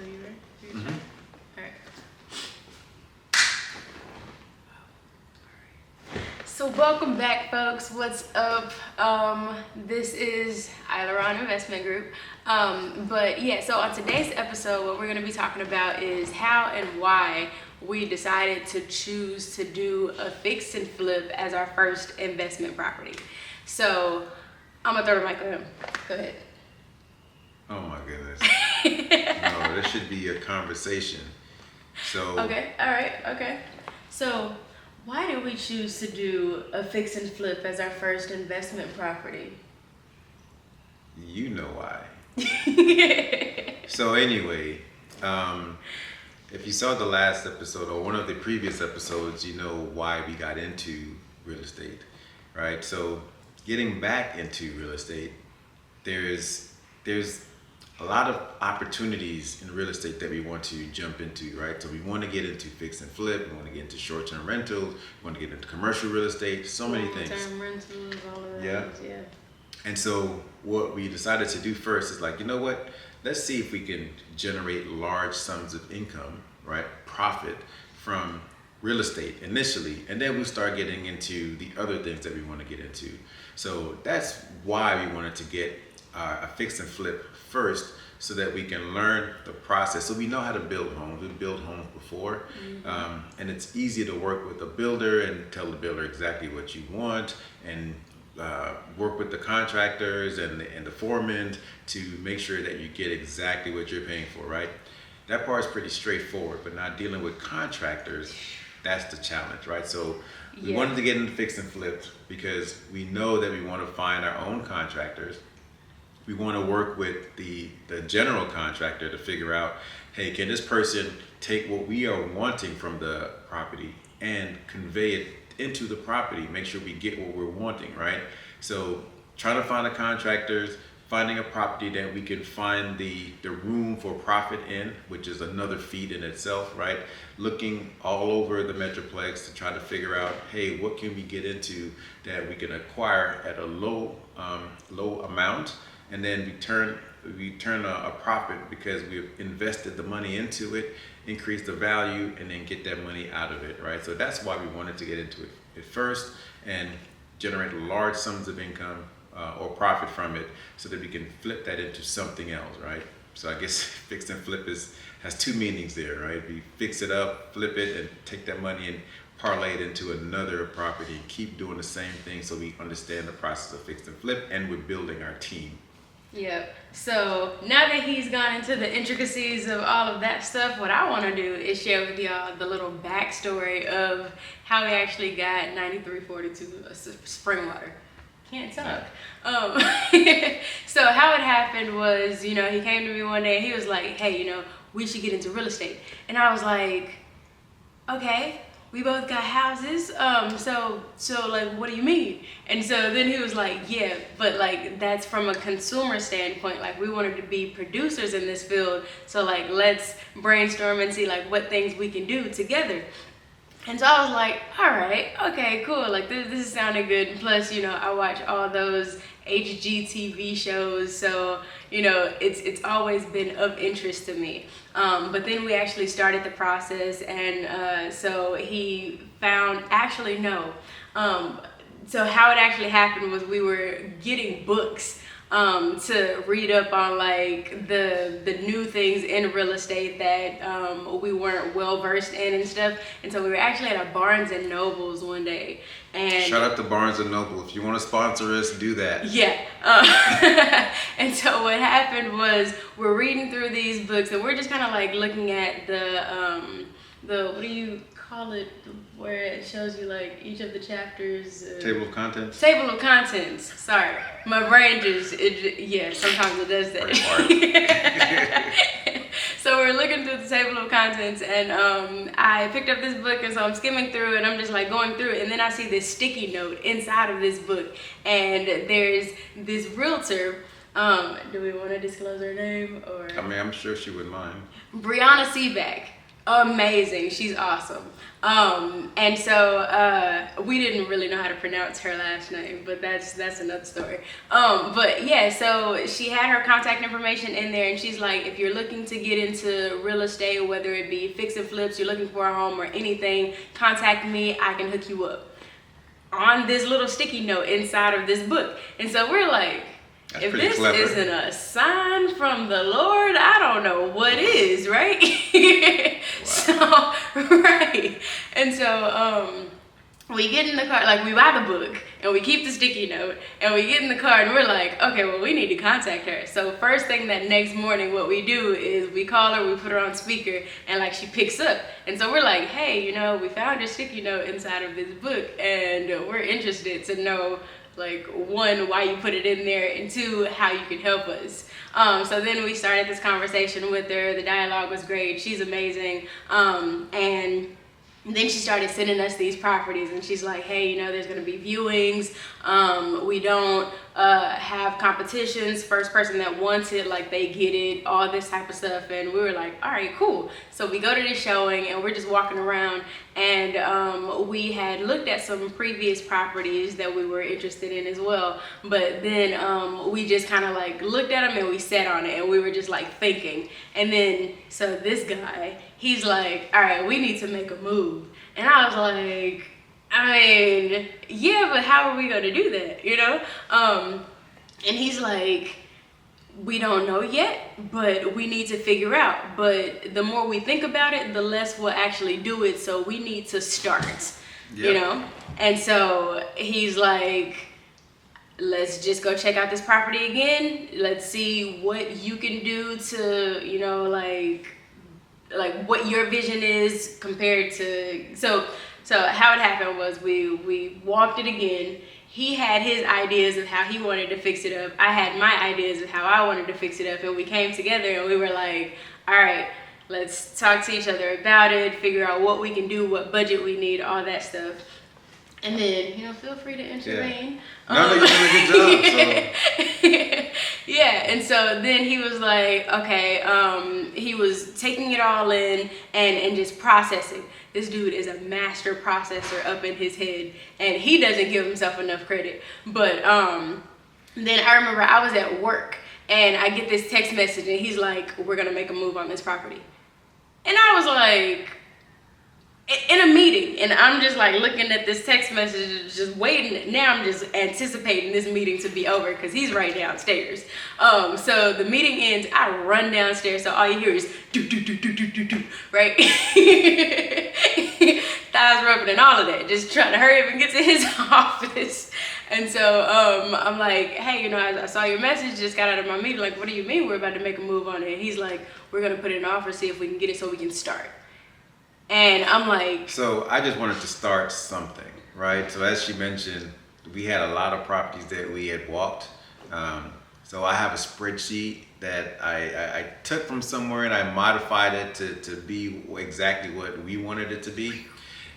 you ready? Mm-hmm. All right. So welcome back, folks. What's up? This is Ilyron Investment Group. But yeah, so on today's episode, what we're going to be talking about is how and why we decided to choose to do a fix and flip as our first investment property. So I'm gonna throw the mic on him. Go ahead. Oh my goodness. No, this should be a conversation. So Okay, all right, okay. So why did we choose to do a fix and flip as our first investment property? you know why. So anyway, if you saw the last episode or one of the previous episodes, you know why we got into real estate, right? So getting back into real estate, there's a lot of opportunities in real estate that we want to jump into, right? So we want to get into fix and flip, we want to get into short-term rentals, we want to get into commercial real estate, so many things. Long-term rentals, all of that. Yeah. And so what we decided to do first is like, you know what? Let's see if we can generate large sums of income, right? Profit from real estate initially, and then we'll start getting into the other things that we want to get into. So that's why we wanted to get a fix and flip first, so that we can learn the process. So we know how to build homes. We've built homes before, and it's easy to work with a builder and tell the builder exactly what you want, and work with the contractors and the foremen to make sure that you get exactly what you're paying for, right? That part's pretty straightforward, but not dealing with contractors, that's the challenge, right? So we wanted to get into fix and flip because we know that we want to find our own contractors. We want to work with the general contractor to figure out, hey, can this person take what we are wanting from the property and convey it into the property, make sure we get what we're wanting, right? So trying to find the contractors, finding a property that we can find the room for profit in, which is another feat in itself, right? Looking all over the Metroplex to try to figure out, hey, what can we get into that we can acquire at a low amount, and then we turn a profit because we've invested the money into it, increase the value, and then get that money out of it, right? So that's why we wanted to get into it at first and generate large sums of income or profit from it, so that we can flip that into something else, right? So I guess fix and flip has two meanings there, right? We fix it up, flip it, and take that money and parlay it into another property, and keep doing the same thing so we understand the process of fix and flip, and we're building our team. Yep. So now that he's gone into the intricacies of all of that stuff, what I want to do is share with y'all the little backstory of how we actually got 9342 spring water. Can't talk. So how it happened was, he came to me one day and he was like, hey, we should get into real estate. And I was like, okay. We both got houses, so like, what do you mean? And so then he was like, yeah, but like, that's from a consumer standpoint. Like, we wanted to be producers in this field, so like, let's brainstorm and see like what things we can do together. And so I was like, all right, okay, cool. Like, this is sounding good. And plus, I watch all those HGTV shows, so it's always been of interest to me. But then we actually started the process, and so he found, actually no. So how it actually happened was we were getting books to read up on like the new things in real estate that we weren't well versed in and stuff. And so we were actually at a Barnes and Nobles one day. And shout out to Barnes and Noble. If you want to sponsor us, do that. Yeah. And so what happened was we're reading through these books, and we're just kind of like looking at the what do you call it, where it shows you like each of the chapters. Table of contents. Table of contents. Sorry, my brain sometimes it does that. So we're looking through the table of contents, and I picked up this book, and so I'm skimming through, and I'm just like going through it, and then I see this sticky note inside of this book, and there's this realtor. Do we want to disclose her name, or? I mean, I'm sure she wouldn't mind. Brianna Seaback. Amazing. She's awesome. And so we didn't really know how to pronounce her last name, but that's another story. But yeah, so she had her contact information in there, and she's like, if you're looking to get into real estate, whether it be fix and flips, you're looking for a home or anything, contact me. I can hook you up. On this little sticky note inside of this book. And so we're like, That's if pretty this clever. isn't a sign from the Lord, I don't know what is, right? Wow. So, right. And so, we get in the car, like we buy the book and we keep the sticky note and we get in the car and we're like, okay, well, we need to contact her. So first thing that next morning, what we do is we call her, we put her on speaker, and like she picks up. And so we're like, hey, we found your sticky note inside of this book and we're interested to know, like, one, why you put it in there, and two, how you can help us. So then we started this conversation with her. The dialogue was great. She's amazing. And then she started sending us these properties, and she's like, hey, there's going to be viewings. We don't have competitions. First person that wants it, like, they get it, all this type of stuff. And we were like, all right, cool. So we go to this showing and we're just walking around, and we had looked at some previous properties that we were interested in as well. But then we just kind of like looked at them and we sat on it and we were just like thinking. And then, so this guy, he's like, all right, we need to make a move. And I was like, yeah, but how are we going to do that, And he's like, we don't know yet, but we need to figure out. But the more we think about it, the less we'll actually do it. So we need to start, And so he's like, let's just go check out this property again. Let's see what you can do to, like what your vision is compared to. So how it happened was we walked it again. He had his ideas of how he wanted to fix it up. I had my ideas of how I wanted to fix it up, and we came together and we were like, all right, let's talk to each other about it, figure out what we can do, what budget we need, all that stuff. And then, feel free to intervene. Yeah. No, you're doing a good job. So. Yeah, and so then he was like, okay, he was taking it all in and just processing. This dude is a master processor up in his head, and he doesn't give himself enough credit. But then I remember I was at work, and I get this text message, and he's like, we're going to make a move on this property. And I was like, in a meeting, and I'm just like looking at this text message, just waiting. Now I'm just anticipating this meeting to be over because he's right downstairs. So the meeting ends, I run downstairs, so all you hear is do do do do do do do, right? Thighs rubbing and all of that, just trying to hurry up and get to his office. And so I'm like, hey, I saw your message, just got out of my meeting. Like, what do you mean we're about to make a move on it? And he's like, we're gonna put in an offer, see if we can get it so we can start. And I'm like, so I just wanted to start something, right? So as she mentioned, we had a lot of properties that we had walked. So I have a spreadsheet that I took from somewhere and I modified it to be exactly what we wanted it to be.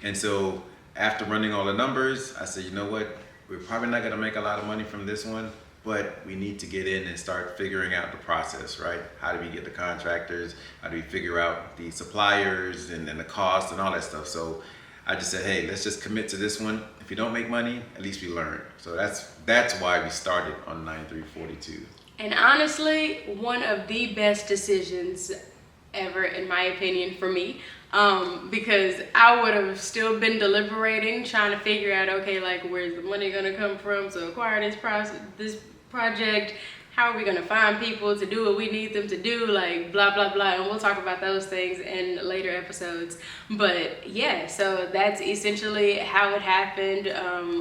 And so after running all the numbers, I said, you know what? We're probably not gonna make a lot of money from this one, but we need to get in and start figuring out the process, right? How do we get the contractors? How do we figure out the suppliers and the cost and all that stuff? So I just said, hey, let's just commit to this one. If you don't make money, at least we learn. So that's why we started on 9342. And honestly, one of the best decisions ever, in my opinion, for me, because I would have still been deliberating, trying to figure out, okay, like, where's the money gonna come from to acquire this project? How are we gonna find people to do what we need them to do? Like, blah, blah, blah. And we'll talk about those things in later episodes. But yeah, so that's essentially how it happened.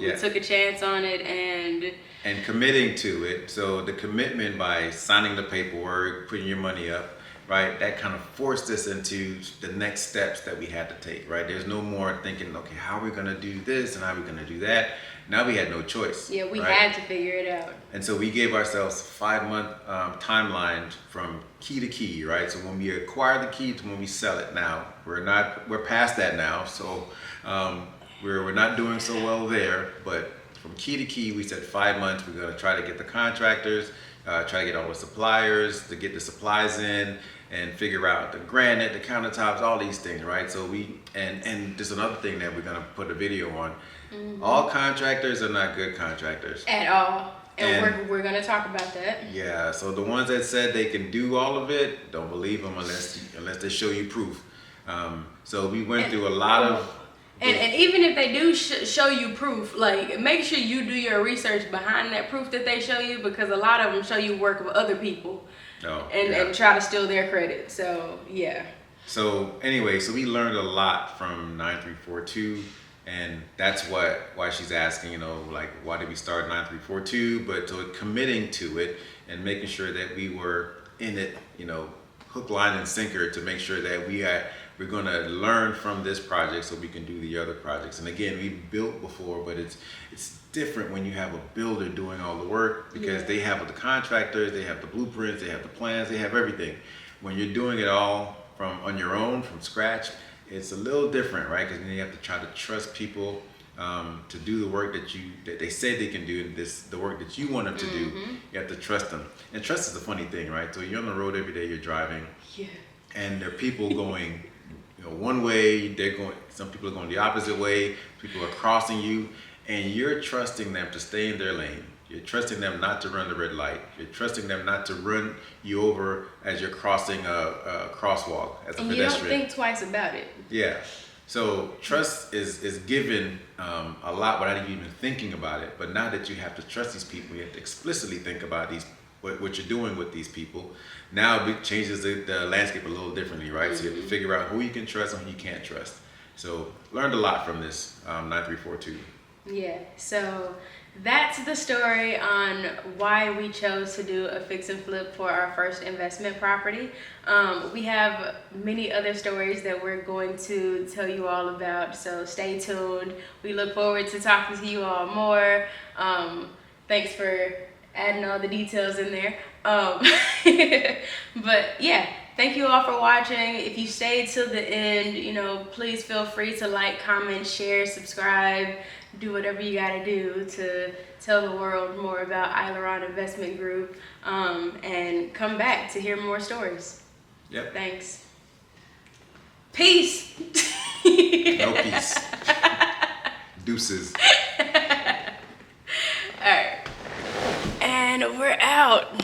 We took a chance on it and committing to it. So the commitment by signing the paperwork, putting your money up, right? That kind of forced us into the next steps that we had to take, right? There's no more thinking, okay, how are we gonna do this and how are we gonna do that? Now we had no choice. Yeah, we had to figure it out. And so we gave ourselves a 5-month timeline from key to key, right? So when we acquire the key to when we sell it now, we're past that now. So we're not doing so well there, but from key to key, we said 5 months, we're gonna try to get the contractors, try to get all the suppliers to get the supplies in and figure out the granite, the countertops, all these things, right? So and there's another thing that we're gonna put a video on. All contractors are not good contractors. At all. And we're gonna talk about that. Yeah, so the ones that said they can do all of it, don't believe them unless they show you proof. So we went through a lot of... And even if they do show you proof, like, make sure you do your research behind that proof that they show you, because a lot of them show you work of other people and try to steal their credit. So, yeah. So, anyway, so we learned a lot from 9342, and that's why she's asking, like, why did we start 9342? But to committing to it and making sure that we were in it, hook, line, and sinker to make sure that we're going to learn from this project so we can do the other projects. And again, we built before, but it's different when you have a builder doing all the work, because they have the contractors, they have the blueprints, they have the plans, they have everything. When you're doing it all on your own, from scratch, it's a little different, right? Because then you have to try to trust people to do the work that they said they can do, the work that you want them to do. You have to trust them. And trust is a funny thing, right? So you're on the road every day, you're driving, and there are people going one way, some people are going the opposite way, people are crossing you, and you're trusting them to stay in their lane. You're trusting them not to run the red light. You're trusting them not to run you over as you're crossing a crosswalk as a pedestrian. And you don't think twice about it. Yeah. So trust is given a lot without you even thinking about it. But now that you have to trust these people, you have to explicitly think about what you're doing with these people. Now it changes the landscape a little differently, right? So you have to figure out who you can trust and who you can't trust. So learned a lot from this 9342. Yeah, so that's the story on why we chose to do a fix and flip for our first investment property. We have many other stories that we're going to tell you all about, so stay tuned. We look forward to talking to you all more. Thanks for adding all the details in there. But yeah, thank you all for watching. If you stayed till the end, please feel free to like, comment, share, subscribe, do whatever you gotta do to tell the world more about Ilyron Investment Group, and come back to hear more stories. Yep. Thanks. Peace. No peace. Deuces. All right. And we're out.